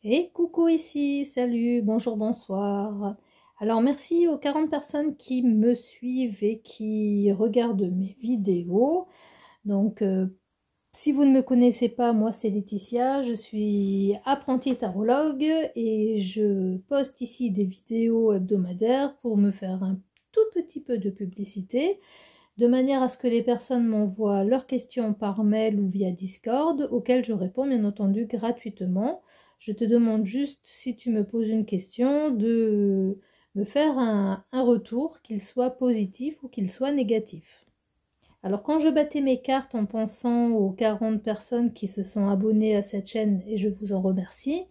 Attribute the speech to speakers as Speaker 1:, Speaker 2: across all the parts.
Speaker 1: Et coucou ici, salut, bonjour, bonsoir. Alors merci aux 40 personnes qui me suivent et qui regardent mes vidéos. Donc si vous ne me connaissez pas, moi c'est Laetitia, je suis apprentie tarologue et je poste ici des vidéos hebdomadaires pour me faire un tout petit peu de publicité, de manière à ce que les personnes m'envoient leurs questions par mail ou via Discord, auxquelles je réponds bien entendu gratuitement. Je te demande juste, si tu me poses une question, de me faire un retour, qu'il soit positif ou qu'il soit négatif. Alors quand je battais mes cartes en pensant aux 40 personnes qui se sont abonnées à cette chaîne, et je vous en remercie,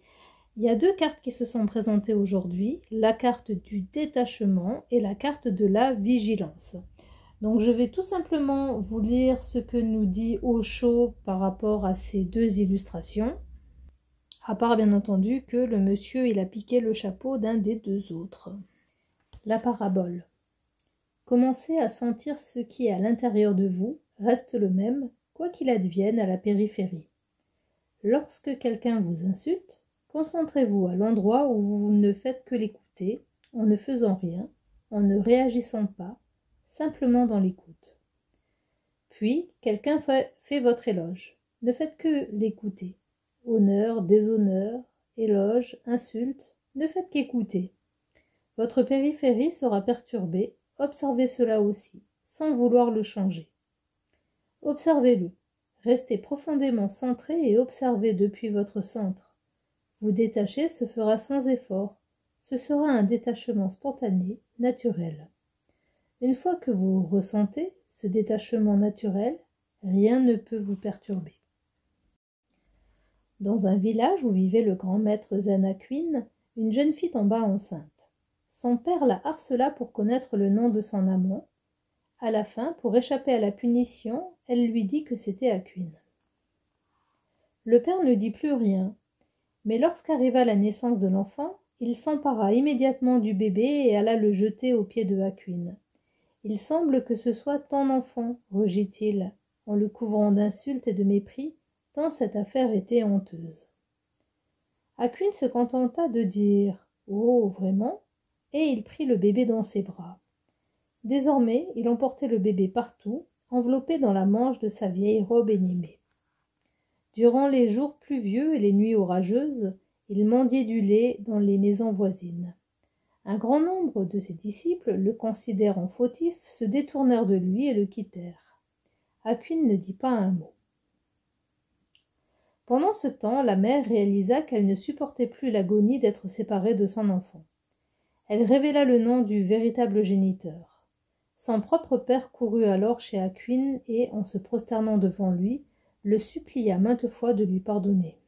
Speaker 1: il y a deux cartes qui se sont présentées aujourd'hui, la carte du détachement et la carte de la vigilance. Donc je vais tout simplement vous lire ce que nous dit Osho par rapport à ces deux illustrations. À part bien entendu que le monsieur il a piqué le chapeau d'un des deux autres. La parabole. Commencez à sentir ce qui est à l'intérieur de vous reste le même, quoi qu'il advienne à la périphérie. Lorsque quelqu'un vous insulte, concentrez-vous à l'endroit où vous ne faites que l'écouter, en ne faisant rien, en ne réagissant pas, simplement dans l'écoute. Puis, quelqu'un fait votre éloge. Ne faites que l'écouter. Honneur, déshonneur, éloge, insulte, ne faites qu'écouter. Votre périphérie sera perturbée, observez cela aussi, sans vouloir le changer. Observez-le. Restez profondément centré et observez depuis votre centre. Vous détacher se fera sans effort. Ce sera un détachement spontané, naturel. Une fois que vous ressentez ce détachement naturel, rien ne peut vous perturber. Dans un village où vivait le grand maître Zen Akuin, une jeune fille tomba enceinte. Son père la harcela pour connaître le nom de son amant. À la fin, pour échapper à la punition, elle lui dit que c'était Akuin. Le père ne dit plus rien, mais lorsqu'arriva la naissance de l'enfant, il s'empara immédiatement du bébé et alla le jeter aux pieds de Akuin. « Il semble que ce soit ton enfant, rugit-il, en le couvrant d'insultes et de mépris, tant cette affaire était honteuse. Akuin se contenta de dire « Oh, vraiment ?» et il prit le bébé dans ses bras. Désormais, il emportait le bébé partout, enveloppé dans la manche de sa vieille robe énimée. Durant les jours pluvieux et les nuits orageuses, il mendiait du lait dans les maisons voisines. Un grand nombre de ses disciples, le considérant fautif, se détournèrent de lui et le quittèrent. Akuin ne dit pas un mot. Pendant ce temps, la mère réalisa qu'elle ne supportait plus l'agonie d'être séparée de son enfant. Elle révéla le nom du véritable géniteur. Son propre père courut alors chez Akuin et, en se prosternant devant lui, le supplia maintes fois de lui pardonner.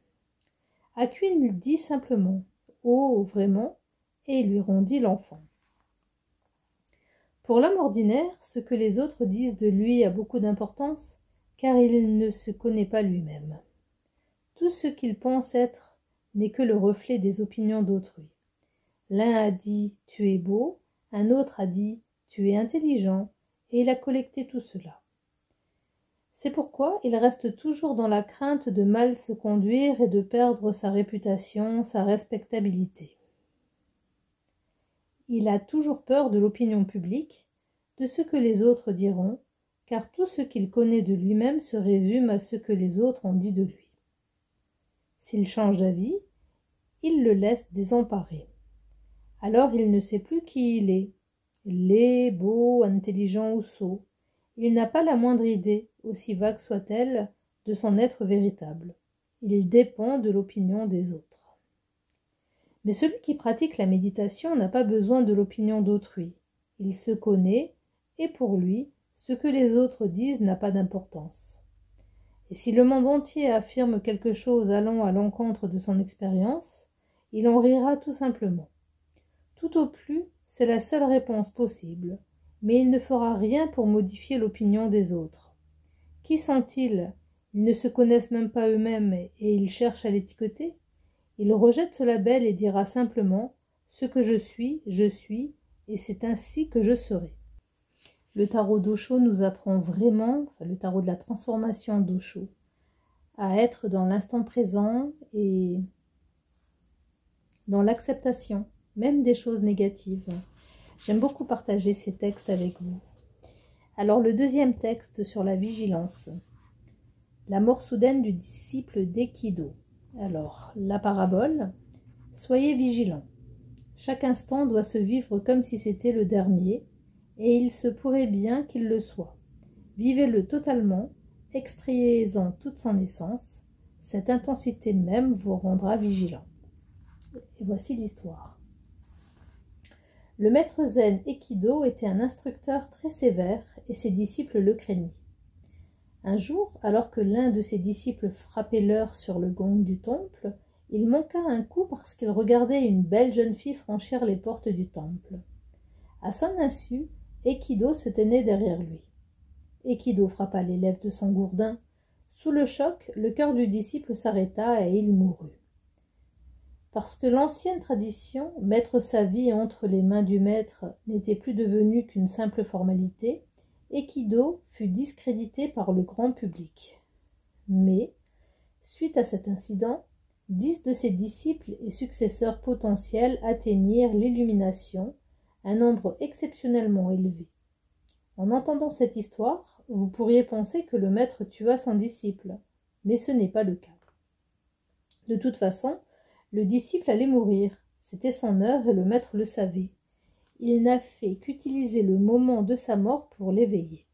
Speaker 1: Akuin dit simplement « Oh, vraiment ?» et lui rendit l'enfant. Pour l'homme ordinaire, ce que les autres disent de lui a beaucoup d'importance, car il ne se connaît pas lui-même. Tout ce qu'il pense être n'est que le reflet des opinions d'autrui. L'un a dit « tu es beau », un autre a dit « tu es intelligent », et il a collecté tout cela. C'est pourquoi il reste toujours dans la crainte de mal se conduire et de perdre sa réputation, sa respectabilité. Il a toujours peur de l'opinion publique, de ce que les autres diront, car tout ce qu'il connaît de lui-même se résume à ce que les autres ont dit de lui. S'il change d'avis, il le laisse désemparé. Alors il ne sait plus qui il est, laid, beau, intelligent ou sot. Il n'a pas la moindre idée, aussi vague soit-elle, de son être véritable. Il dépend de l'opinion des autres. Mais celui qui pratique la méditation n'a pas besoin de l'opinion d'autrui. Il se connaît, et pour lui, ce que les autres disent n'a pas d'importance. Et si le monde entier affirme quelque chose allant à l'encontre de son expérience, il en rira tout simplement. Tout au plus, c'est la seule réponse possible, mais il ne fera rien pour modifier l'opinion des autres. Qui sont-ils? Ils ne se connaissent même pas eux-mêmes et ils cherchent à l'étiqueter. Il rejette ce label et dira simplement « Ce que je suis, et c'est ainsi que je serai ». Le tarot d'Osho nous apprend vraiment, le tarot de la transformation d'Osho, à être dans l'instant présent et dans l'acceptation, même des choses négatives. J'aime beaucoup partager ces textes avec vous. Alors le deuxième texte sur la vigilance. La mort soudaine du disciple d'Aikido. Alors, la parabole. Soyez vigilants. Chaque instant doit se vivre comme si c'était le dernier, et il se pourrait bien qu'il le soit. Vivez-le totalement, extrayez-en toute son essence. Cette intensité même vous rendra vigilant. Et voici l'histoire. Le maître zen Aikido était un instructeur très sévère et ses disciples le craignaient. Un jour, alors que l'un de ses disciples frappait l'heure sur le gong du temple, il manqua un coup parce qu'il regardait une belle jeune fille franchir les portes du temple. À son insu, Aikido se tenait derrière lui. Aikido frappa les lèvres de son gourdin. Sous le choc, le cœur du disciple s'arrêta et il mourut. Parce que l'ancienne tradition, mettre sa vie entre les mains du maître, n'était plus devenue qu'une simple formalité, Aikido fut discrédité par le grand public. Mais, suite à cet incident, 10 de ses disciples et successeurs potentiels atteignirent l'illumination, un nombre exceptionnellement élevé. En entendant cette histoire, vous pourriez penser que le maître tua son disciple, mais ce n'est pas le cas. De toute façon, le disciple allait mourir, c'était son heure et le maître le savait. Il n'a fait qu'utiliser le moment de sa mort pour l'éveiller.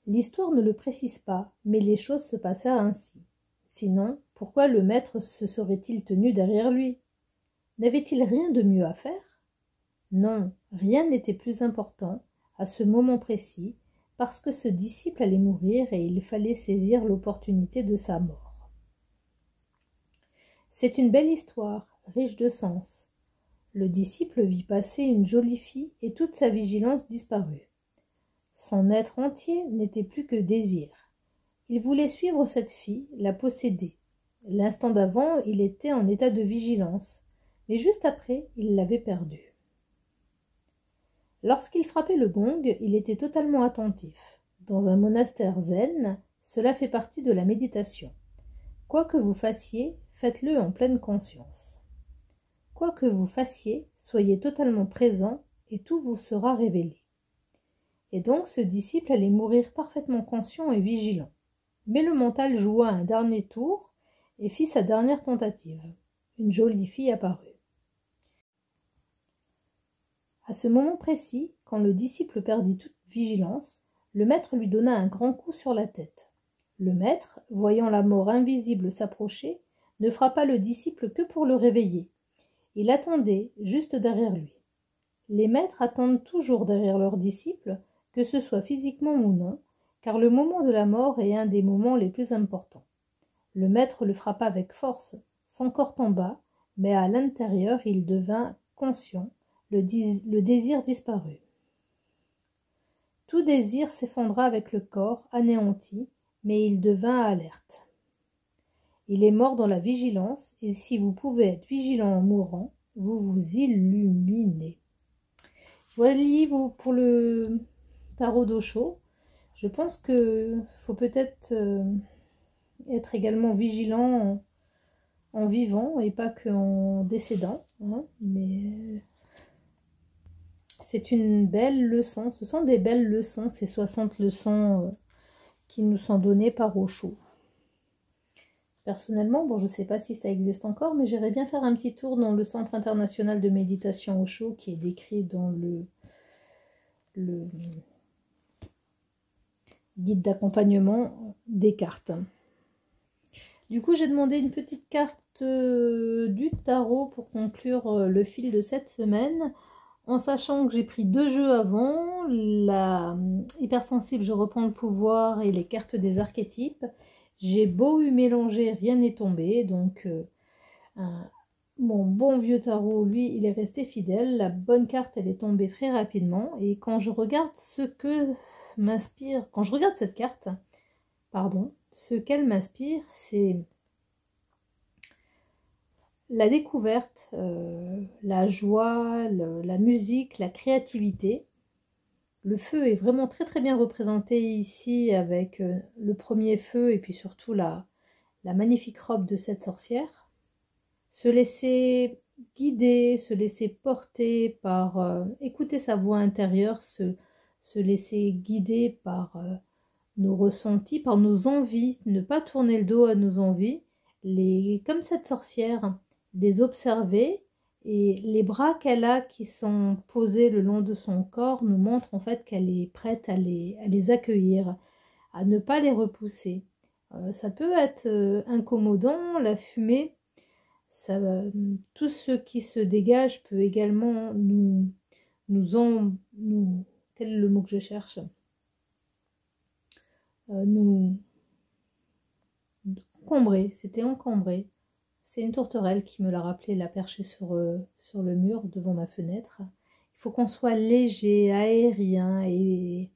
Speaker 1: L'histoire ne le précise pas, mais les choses se passèrent ainsi. Sinon, pourquoi le maître se serait-il tenu derrière lui? N'avait-il rien de mieux à faire? Non, rien n'était plus important, à ce moment précis, parce que ce disciple allait mourir et il fallait saisir l'opportunité de sa mort. C'est une belle histoire, riche de sens. Le disciple vit passer une jolie fille et toute sa vigilance disparut. Son être entier n'était plus que désir. Il voulait suivre cette fille, la posséder. L'instant d'avant, il était en état de vigilance, mais juste après, il l'avait perdue. Lorsqu'il frappait le gong, il était totalement attentif. Dans un monastère zen, cela fait partie de la méditation. Quoi que vous fassiez, faites-le en pleine conscience. Quoi que vous fassiez, soyez totalement présent et tout vous sera révélé. Et donc ce disciple allait mourir parfaitement conscient et vigilant. Mais le mental joua un dernier tour et fit sa dernière tentative. Une jolie fille apparut. À ce moment précis, quand le disciple perdit toute vigilance, le maître lui donna un grand coup sur la tête. Le maître, voyant la mort invisible s'approcher, ne frappa le disciple que pour le réveiller. Il attendait juste derrière lui. Les maîtres attendent toujours derrière leurs disciples, que ce soit physiquement ou non, car le moment de la mort est un des moments les plus importants. Le maître le frappa avec force, son corps tomba, mais à l'intérieur il devint conscient, le désir disparut. Tout désir s'effondra avec le corps, anéanti, mais il devint alerte. Il est mort dans la vigilance, et si vous pouvez être vigilant en mourant, vous vous illuminez. Voilà pour le tarot d'Osho. Je pense que faut peut-être être également vigilant en vivant et pas qu'en décédant, hein, mais c'est une belle leçon. Ce sont des belles leçons, ces 60 leçons qui nous sont données par Osho. Personnellement, bon, je ne sais pas si ça existe encore, mais j'irais bien faire un petit tour dans le Centre international de méditation Osho qui est décrit dans le guide d'accompagnement des cartes. Du coup, j'ai demandé une petite carte du tarot pour conclure le fil de cette semaine, en sachant que j'ai pris 2 jeux avant, la hypersensible, je reprends le pouvoir et les cartes des archétypes. J'ai beau eu mélanger, rien n'est tombé, donc mon bon vieux tarot, lui, il est resté fidèle. La bonne carte, elle est tombée très rapidement, et quand je regarde ce que m'inspire, quand je regarde cette carte, pardon, ce qu'elle m'inspire, c'est la découverte, la joie, la musique, la créativité. Le feu est vraiment très très bien représenté ici avec le premier feu et puis surtout la magnifique robe de cette sorcière. se laisser guider, se laisser porter par, écouter sa voix intérieure, se laisser guider par nos ressentis, par nos envies, ne pas tourner le dos à nos envies, comme cette sorcière, les observer, et les bras qu'elle a qui sont posés le long de son corps nous montrent en fait qu'elle est prête à les accueillir, à ne pas les repousser. Ça peut être incommodant, la fumée, tout ce qui se dégage peut également quel est le mot que je cherche, nous encombrer, c'était encombré. C'est une tourterelle qui me l'a rappelé, l'a perché sur le mur devant ma fenêtre. Il faut qu'on soit léger, aérien et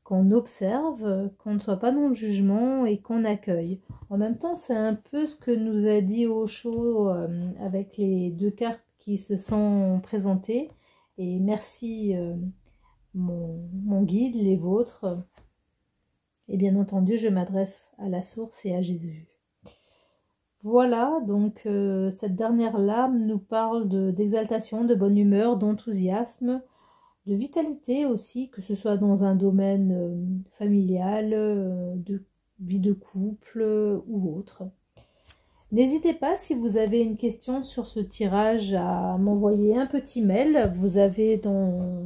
Speaker 1: qu'on observe, qu'on ne soit pas dans le jugement et qu'on accueille. En même temps, c'est un peu ce que nous a dit Osho avec les 2 cartes qui se sont présentées. Et merci mon guide, les vôtres. Et bien entendu, je m'adresse à la source et à Jésus. Voilà, donc cette dernière lame nous parle d'exaltation, de bonne humeur, d'enthousiasme, de vitalité aussi, que ce soit dans un domaine familial, de vie de couple ou autre. N'hésitez pas, si vous avez une question sur ce tirage, à m'envoyer un petit mail. Vous avez dans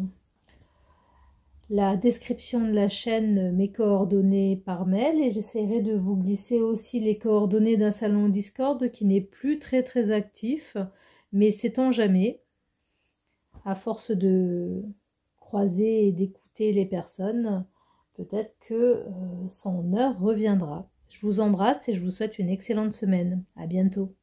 Speaker 1: la description de la chaîne mes coordonnées par mail, et j'essaierai de vous glisser aussi les coordonnées d'un salon Discord qui n'est plus très actif, mais sait-on jamais, à force de croiser et d'écouter les personnes, peut-être que son heure reviendra. Je vous embrasse et je vous souhaite une excellente semaine. À bientôt.